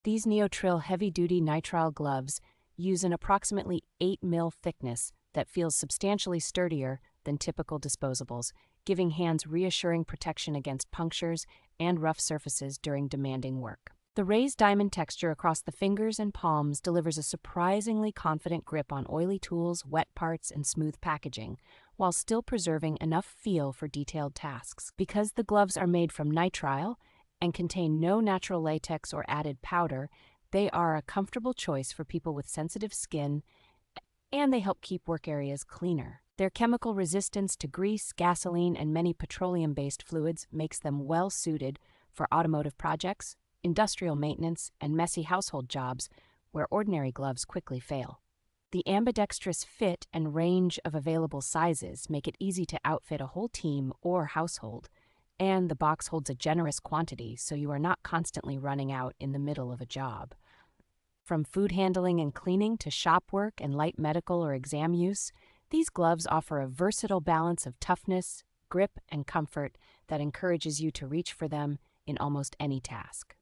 These NEOTRIL heavy-duty nitrile gloves use an approximately 8 mm thickness that feels substantially sturdier than typical disposables, giving hands reassuring protection against punctures and rough surfaces during demanding work. The raised diamond texture across the fingers and palms delivers a surprisingly confident grip on oily tools, wet parts, and smooth packaging, while still preserving enough feel for detailed tasks. Because the gloves are made from nitrile and contain no natural latex or added powder, they are a comfortable choice for people with sensitive skin, and they help keep work areas cleaner. Their chemical resistance to grease, gasoline, and many petroleum-based fluids makes them well-suited for automotive projects, industrial maintenance, and messy household jobs where ordinary gloves quickly fail. The ambidextrous fit and range of available sizes make it easy to outfit a whole team or household, and the box holds a generous quantity so you are not constantly running out in the middle of a job. From food handling and cleaning to shop work and light medical or exam use, these gloves offer a versatile balance of toughness, grip, and comfort that encourages you to reach for them in almost any task.